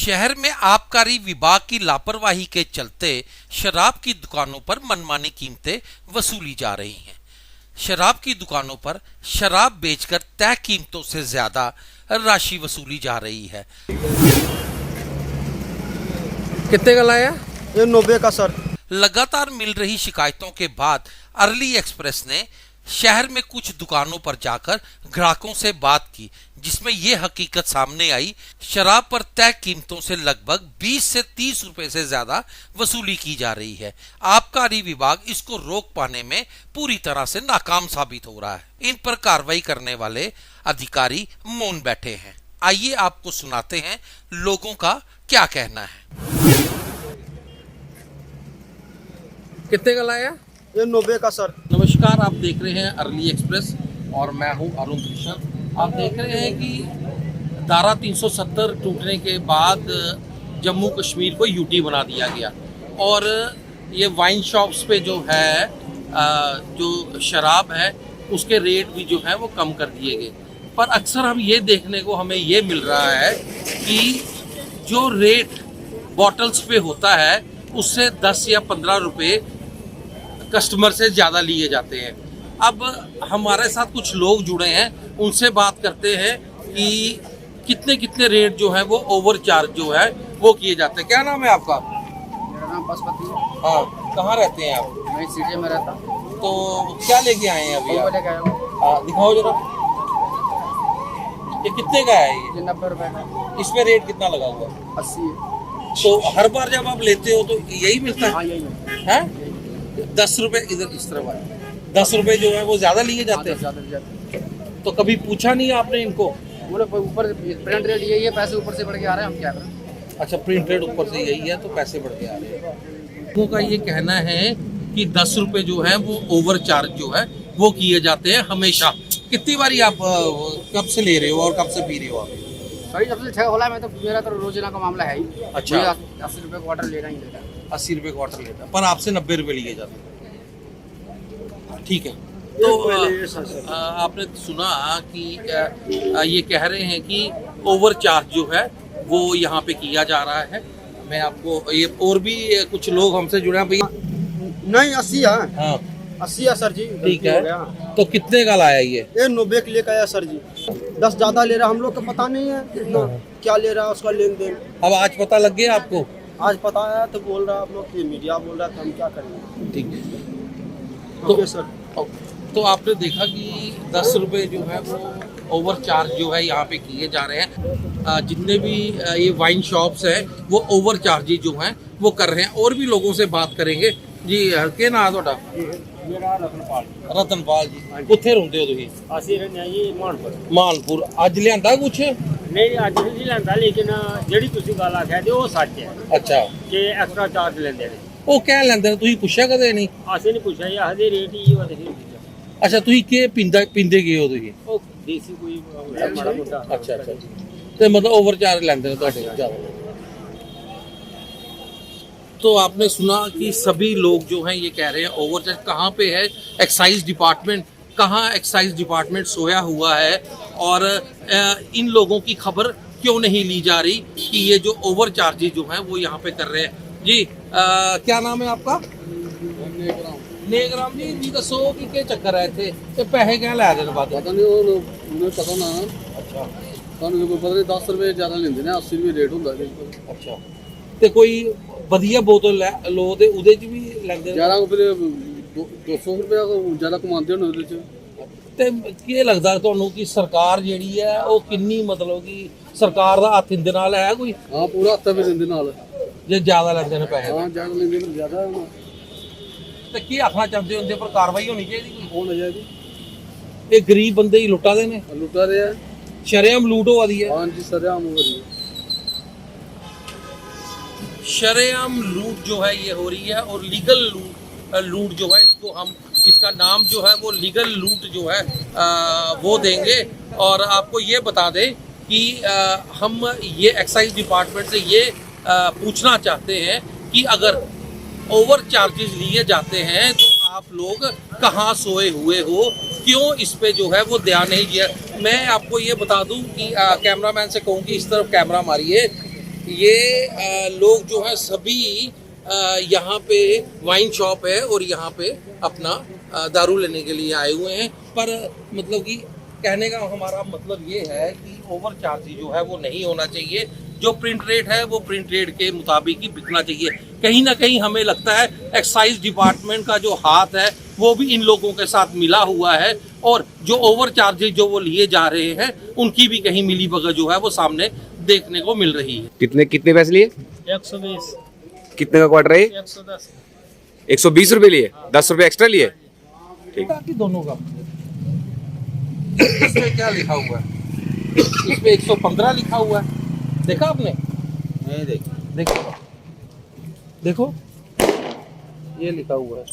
शहर में आबकारी विभाग की लापरवाही के चलते शराब की दुकानों पर मनमानी कीमतें वसूली जा रही हैं। शराब की दुकानों पर शराब बेचकर तय कीमतों से ज्यादा राशि वसूली जा रही है। कितने का लाया? ये 90 का सर। लगातार मिल रही शिकायतों के बाद अर्ली एक्सप्रेस ने शहर में कुछ दुकानों पर जाकर ग्राहकों से बात की, जिसमें यह हकीकत सामने आई, शराब पर तय कीमतों से लगभग 20 से 30 रुपए से ज्यादा वसूली की जा रही है। आबकारी विभाग इसको रोक पाने में पूरी तरह से नाकाम साबित हो रहा है। इन पर कार्रवाई करने वाले अधिकारी मौन बैठे हैं। आइए आपको सुनाते हैं लोगों का क्या कहना है। कितने का लाया? ये 90 का सर। नमस्कार, आप देख रहे हैं अर्ली एक्सप्रेस और मैं हूं अरुण कृष्ण। आप देख रहे हैं कि धारा 370 टूटने के बाद जम्मू कश्मीर को यूटी बना दिया गया और ये वाइन शॉप्स पे जो है जो शराब है उसके रेट भी जो है वो कम कर दिए गए। पर अक्सर हम ये देखने को हमें ये मिल रहा है कि जो रेट बॉटल्स पे होता है उससे 10 या 15 रुपए कस्टमर से ज़्यादा लिए जाते हैं। अब हमारे साथ कुछ लोग जुड़े हैं, उनसे बात करते हैं कि कितने कितने रेट जो है वो ओवर चार्ज जो है वो किए जाते हैं। क्या नाम है आपका? मेरा नाम पशुपति है। हाँ, कहाँ रहते हैं आप? मैं सिटी में रहता हूँ। तो क्या लेके आए हैं अभी आप? लेके आया हूँ। दिखाओ जरा, ये कितने का है? ये 90 रुपए का। इसमें रेट कितना लगा हुआ? 80 है। तो हर बार जब आप लेते हो तो यही मिलता है? हाँ यही है। 10 रुपए इधर इस तरफ आए, 10 रुपए जो है वो ज्यादा लिए जाते हैं। ज़्यादा तो कभी पूछा नहीं आपने इनको? बोले ऊपर प्रिंट रेट यही है, पैसे ऊपर से बढ़ के आ रहे हैं, हम क्या करें। अच्छा, प्रिंट रेट ऊपर से यही है तो पैसे बढ़ के आ रहे हैं। लोगों का ये कहना है कि 10 रुपए जो है वो ओवर चार्ज जो है वो किए जाते हैं हमेशा। कितनी बारी आप कब से ले रहे हो और कब से पी रहे हो आप? भाई जब से 6 होला मैं तो मेरा तो रोजाना का मामला है ही। अच्छा। 80 रुपए क्वार्टर लेना ही लेना है। 80 रुपए क्वार्टर लेता है, पर आपसे 90 रुपए लिए जाते हैं। ठीक है, तो आपने सुना कि ये कह रहे हैं कि ओवर चार्ज जो है वो यहाँ पे किया जा रहा है। मैं आपको ये और भी कुछ लोग हमसे जुड़े हैं भैया। नहीं 80 है। हाँ 80 है सर जी। ठीक है, तो कितने का लाया ये? 90 के लेकर आया सर जी। 10 ज्यादा ले रहा, हम लोग को पता नहीं है कितना क्या ले रहा है उसका लेन देन। अब आज पता लग गया आपको? आज पता है तो बोल रहा आप लोग कि मीडिया बोल रहा था, हम क्या करें। ठीक है, ओके सर। तो आपने देखा कि 10 रुपए जो है वो ओवर चार्ज जो है यहाँ पे किए जा रहे हैं। जितने भी ये वाइन शॉप्स हैं वो ओवर चार्जेज जो हैं वो कर रहे हैं। और भी लोगों से बात करेंगे जी। के ना थोड़ा? मेरा रतनपाल। रतनपाल जी, कित्थे रहंदे हो तुसीं? ਅਸੀਂ ਰਹਿੰਦੇ ਆ ਜੀ ਮਾਨਪੁਰ। ਮਾਨਪੁਰ। ਅੱਜ ਲਿਆਂਦਾ ਕੁਛ? ਨਹੀਂ ਅੱਜ ਨਹੀਂ ਲੈਂਦਾ, ਲੇਕਿਨ ਜਿਹੜੀ ਤੁਸੀਂ ਗੱਲ ਆਖਿਆ ਤੇ ਉਹ ਸੱਚ ਹੈ ਅੱਛਾ, ਕਿ ਐਕਸਟਰਾ ਚਾਰਜ ਲੈਂਦੇ ਨੇ। ਉਹ ਕਹਿ ਲੈਂਦੇ ਨੇ, ਤੁਸੀਂ ਪੁੱਛਿਆ ਕਦੇ ਨਹੀਂ? ਅਸੀਂ ਨਹੀਂ ਪੁੱਛਿਆ ਜੀ, ਆਖਦੇ ਰੇਟ ਹੀ ਉਹ ਨਹੀਂ ਪੁੱਛਿਆ। ਅੱਛਾ, ਤੁਸੀਂ ਕੀ ਪੀਂਦੇ ਗਏ ਹੋ ਤੁਸੀਂ? ਉਹ ਦੇਸੀ ਕੋਈ ਮਾੜਾ ਮੋਟਾ। ਅੱਛਾ ਅੱਛਾ, ਤੇ ਮਤਲਬ ਓਵਰ ਚਾਰਜ ਲੈਂਦੇ ਨੇ ਤੁਹਾਡੇ ਜ਼ਿਆਦਾ। तो आपने सुना कि सभी लोग जो हैं ये कह रहे हैं ओवर चार्ज। कहाँ पे है एक्साइज डिपार्टमेंट? कहाँ एक्साइज डिपार्टमेंट सोया हुआ है? और इन लोगों की खबर क्यों नहीं ली जा रही कि ये जो ओवर चार्जेज जो हैं वो यहाँ पे कर रहे हैं जी। क्या नाम है आपका? नेगराम जी। जी दसो कि क्या चक्कर है इतने ते पैसे क्या लै देने बाद? पता नहीं उन्हें पता ना। अच्छा, ਸਾਨੂੰ ਕੋਈ ਪਤਾ ਨਹੀਂ। 10 ਰੁਪਏ ਜ਼ਿਆਦਾ ਲੈਂਦੇ ਨੇ, 80 ਰੁਪਏ ਰੇਟ ਹੁੰਦਾ ਜੀ। अच्छा, ਤੇ ਕੋਈ ਵਧੀਆ ਬੋਤਲ ਲੋ ਤੇ ਉਹਦੇ ਚ ਵੀ ਲੈਂਦੇ ਨੇ? ਜ਼ਿਆਦਾ ਫਿਰ 200 ਰੁਪਏ ਜ਼ਿਆਦਾ ਕਮਾਉਂਦੇ ਹੋਣ ਉਹਦੇ ਚ। ਤੇ ਕੀ ਲੱਗਦਾ ਤੁਹਾਨੂੰ ਕਿ ਸਰਕਾਰ ਜਿਹੜੀ ਹੈ ਉਹ ਕਿੰਨੀ ਮਤਲਬ ਕਿ ਸਰਕਾਰ ਦਾ ਹੱਥ ਇਹਦੇ ਨਾਲ ਹੈ ਕੋਈ? ਹਾਂ ਪੂਰਾ ਹੱਥ ਵੀ ਦਿੰਦੇ ਨਾਲ। ਜੇ ਜ਼ਿਆਦਾ ਲੈਂਦੇ ਨੇ ਪੈਸੇ ਹਾਂ ਜ਼ਿਆਦਾ ਲੈਂਦੇ ਨੇ, ਜ਼ਿਆਦਾ ਹੋਣਾ ਤੇ ਕੀ ਆਖਣਾ ਚਾਹੁੰਦੇ ਹੋ? ਉਹਦੇ ਪਰ ਕਾਰਵਾਈ ਹੋਣੀ ਚਾਹੀਦੀ ਕੋਈ? ਹੋਣਾ ਚਾਹੀਦੀ। ਇਹ ਗਰੀਬ ਬੰਦੇ ਹੀ ਲੁੱਟਾ ਦੇ ਨੇ, ਲੁੱਟਾ ਰਿਹਾ। ਸ਼ਰੇਆਮ ਲੂਟ ਹੋ ਰਹੀ है। हाँ जी सरेआम हो रही है। शरेआम लूट जो है ये हो रही है और लीगल लूट जो है इसको हम इसका नाम जो है वो लीगल लूट जो है वो देंगे। और आपको ये बता दें कि हम ये एक्साइज डिपार्टमेंट से ये पूछना चाहते हैं कि अगर ओवर चार्जेस लिए जाते हैं तो आप लोग कहाँ सोए हुए हो, क्यों इस पे जो है वो ध्यान नहीं दिया। मैं आपको ये बता दूं कि कैमरामैन से कहूँ कि इस तरफ कैमरा मारिए ये लोग जो है सभी यहाँ पे वाइन शॉप है और यहाँ पे अपना दारू लेने के लिए आए हुए हैं, पर मतलब कि कहने का हमारा मतलब ये है कि ओवर चार्ज जो है वो नहीं होना चाहिए। जो प्रिंट रेट है वो प्रिंट रेट के मुताबिक ही बिकना चाहिए। कहीं ना कहीं हमें लगता है एक्साइज डिपार्टमेंट का जो हाथ है वो भी इन लोगों के साथ मिला हुआ है, और जो ओवर चार्जेज जो वो लिए जा रहे हैं उनकी भी कहीं मिली भगत जो है वो सामने देखने को मिल रही है। कितने कितने पैसे लिए? 120, कितने का क्वार्टर है? 110। 120 रुपए लिए, 10 रुपए एक्स्ट्रा लिए। बाकी दोनों का इसमें क्या लिखा हुआ है? इसमें 115 लिखा हुआ है, देखा आपने? नहीं देखो देखो ये लिखा हुआ है,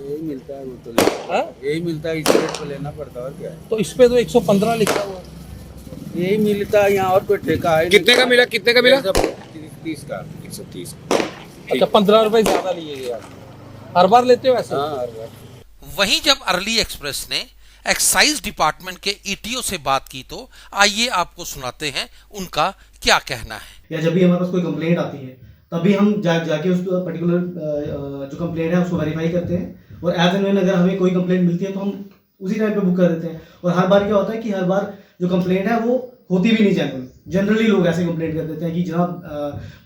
यही मिलता है, वो तो हाँ? यही मिलता है, इस रेट पे लेना पड़ता है और क्या है। तो इस पे तो 115 लिखा हुआ है। यही मिलता है यहाँ, और कोई ठेका है कितने का मिला? कितने का मिला? 30 का। 130। अच्छा 15 रुपए ज्यादा लिए गए आप, हर बार लेते हो ऐसे? हाँ, हर बार। वहीं जब अर्ली एक्सप्रेस ने एक्साइज डिपार्टमेंट के ईटीओ से बात की तो आइए आपको सुनाते हैं उनका क्या कहना है। या जब भी हमारे पास कोई कंप्लेंट आती है तभी हम जाके उस पर्टिकुलर जो कंप्लेंट है उसको वेरीफाई करते हैं, और एज एंड व्हेन अगर हमें कोई कंप्लेंट मिलती है तो हम उसी टाइम पे बुक कर देते हैं। और हर बार क्या होता है कि हर बार जो कंप्लेंट है वो होती भी नहीं। जनरली लोग ऐसे कंप्लेंट कर देते हैं कि जनाब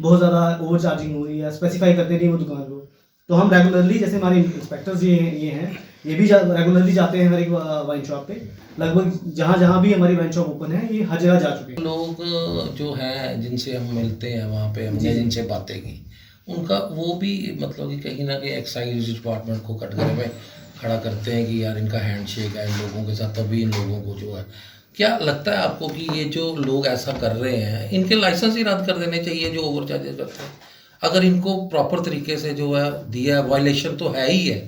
बहुत ज़्यादा ओवर चार्जिंग हो रही है, स्पेसिफाई करते नहीं वो दुकान को। तो हम रेगुलरली, जैसे हमारे इंस्पेक्टर्स ये भी रेगुलरली जाते हैं हर एक वाइन शॉप पे। लगभग जहाँ भी हमारी वाइन शॉप ओपन है ये हर जगह जा चुके हैं। लोग जो हैं जिनसे हम मिलते हैं वहाँ पे हमने जिनसे बातें की, उनका वो भी मतलब कि कहीं ना कहीं एक्साइज डिपार्टमेंट को कटघरे में खड़ा करते हैं कि यार इनका हैंडशेक है इन लोगों के साथ, तभी इन लोगों को जो है। क्या लगता है आपको कि ये जो लोग ऐसा कर रहे हैं इनके लाइसेंस ही रद्द कर देने चाहिए जो ओवर चार्जेस करते हैं? अगर इनको प्रॉपर तरीके से जो है दिया, वायलेशन तो है ही है,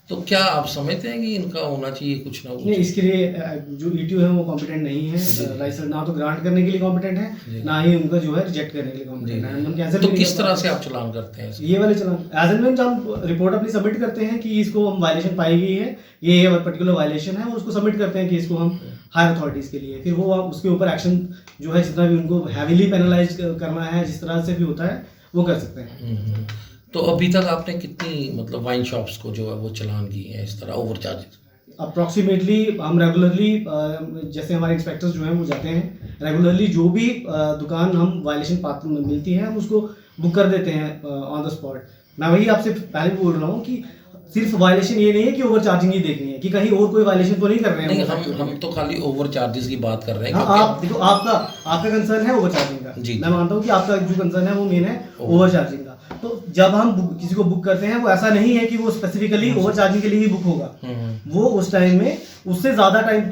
तो क्या आप समझते हैं कि इनका होना चाहिए कुछ ना कुछ? नहीं, इसके लिए जो ईटीओ है वो कॉम्पिटेंट नहीं है, लाइसेंस ना तो ग्रांट करने के लिए कॉम्पिटेंट है, ना ही उनका जो है रिजेक्ट करने के लिए कॉम्पिटेंट है। हम कैसे तो किस तरह से आप चलान करते हैं? ये वाले चलान एज एंड व्हेन हम रिपोर्ट अपनी सबमिट करते हैं कि इसको हम वायलेशन पाई गई है, ये पर्टिकुलर वायलेशन है, और उसको सबमिट करते हैं कि इसको हम हायर अथॉरिटीज के लिए, फिर वो उसके ऊपर एक्शन जो है जितना भी उनको हैवीली पेनलाइज करना है, जिस तरह से भी होता है वो कर सकते हैं। तो अभी तक आपने कितनी मतलब वाइन शॉप्स को जो है वो चलान किए हैं इस तरह ओवर चार्जेस? अप्रॉक्सीमेटली हम रेगुलरली, जैसे हमारे इंस्पेक्टर्स जो हैं वो जाते हैं रेगुलरली, जो भी दुकान हम वायलेशन पात्र मिलती है हम उसको बुक कर देते हैं ऑन द स्पॉट। मैं वही आपसे पहले भी बोल रहा हूँ कि सिर्फ वायलेशन ये नहीं है कि ओवर चार्जिंग ही देखनी है, कि कहीं और कोई वायलेशन तो नहीं कर रहे हैं। नहीं, हम तो खाली ओवर चार्जेस की बात कर रहे हैं। हाँ, आप देखो, आपका कंसर्न है ओवर चार्जिंग का। जी, मैं मानता हूँ कि आपका जो कंसर्न है वो मेन है ओवर चार्जिंग का। तो जब हम किसी को बुक करते हैं वो ऐसा नहीं है कि वो स्पेसिफिकली ओवर चार्जिंग के लिए ही बुक होगा, वो उस टाइम में उससे ज्यादा टाइम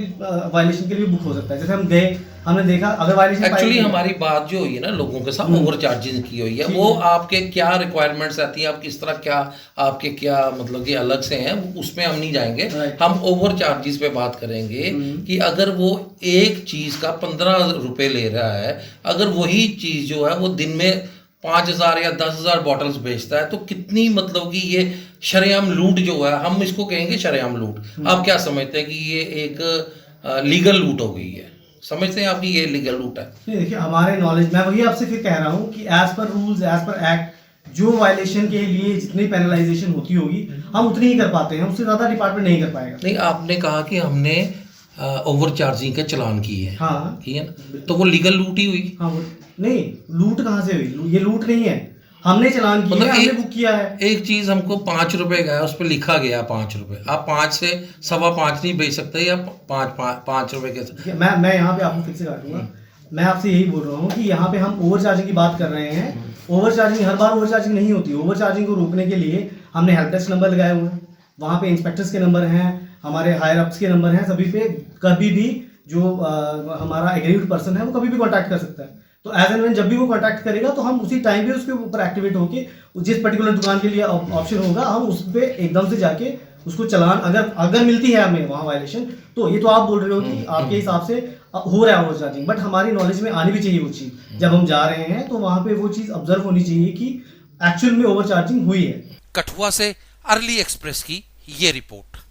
वायलेशन के लिए बुक हो सकता है। जैसे हम गए, हमने देखा अगर वायलेशन एक्चुअली हमारी बात जो हुई है ना लोगों के साथ ओवर चार्जिंग की हुई है, वो आपके क्या रिक्वायरमेंट्स रहती हैं, आप किस तरह क्या आपके क्या मतलब कि अलग से हैं, उसमें हम नहीं जाएंगे। हम ओवर चार्जेस पे बात करेंगे कि अगर वो एक चीज का 15 रुपए ले रहा है, अगर वही चीज जो है वो दिन में 5,000 या 10,000 बॉटल्स बेचता है, तो कितनी मतलब कि ये शरेआम लूट जो है, हम इसको कहेंगे शरेआम लूट। आप क्या समझते हैं कि ये एक लीगल लूट हो गई है? समझते हैं आप कि ये लीगल लूट है? नहीं, देखिए हमारे नॉलेज, मैं वही आपसे फिर कह रहा हूँ कि as per rules, as per act, जो वायलेशन के लिए जितनी पेनलाइजेशन होती होगी हम उतनी ही कर पाते हैं, उससे ज्यादा डिपार्टमेंट नहीं कर पाएगा। नहीं, आपने कहा कि हमने ओवर चार्जिंग के चलान किए हैं। हाँ, ठीक है ना, तो वो लीगल लूट ही हुई। हाँ, नहीं, लूट कहाँ से हुई? ये लूट नहीं है, हमने चलान किया, मतलब हमने बुक किया है। एक चीज हमको 5 रुपए का है, उस पर लिखा गया 5 रुपए, आप 5 से 5.25 नहीं बेच सकते, या 5 रुपए के। मैं यहाँ पे आपको फिर से काटूंगा। मैं आपसे यही बोल रहा हूँ कि यहाँ पे हम ओवर चार्जिंग की बात कर रहे हैं। ओवर चार्जिंग हर बार ओवर चार्जिंग नहीं होती। ओवर चार्जिंग को रोकने के लिए हमने हेल्प डेस्क नंबर लगाए हुए हैं, वहाँ पे इंस्पेक्टर्स के नंबर हैं, हमारे हायर अप्स के नंबर हैं, सभी पे कभी भी जो हमारा एग्रीड पर्सन है वो कभी भी कॉन्टैक्ट कर सकता है। तो एज एंड व्हेन जब भी वो कॉन्टैक्ट करेगा तो हम उसी टाइम पे उसके ऊपर एक्टिवेट होके जिस पर्टिकुलर दुकान के लिए ऑप्शन होगा हम उस पर एकदम से जाके उसको चलान, अगर मिलती है हमें वहाँ वायलेशन, तो ये तो आप बोल रहे हो कि आपके हिसाब से हो रहा है ओवर चार्जिंग, बट हमारी नॉलेज में आनी भी चाहिए वो चीज़। जब हम जा रहे हैं तो वहाँ पे वो चीज़ ऑब्जर्व होनी चाहिए कि एक्चुअल में ओवर चार्जिंग हुई है। कठुआ से अर्ली एक्सप्रेस की ये रिपोर्ट।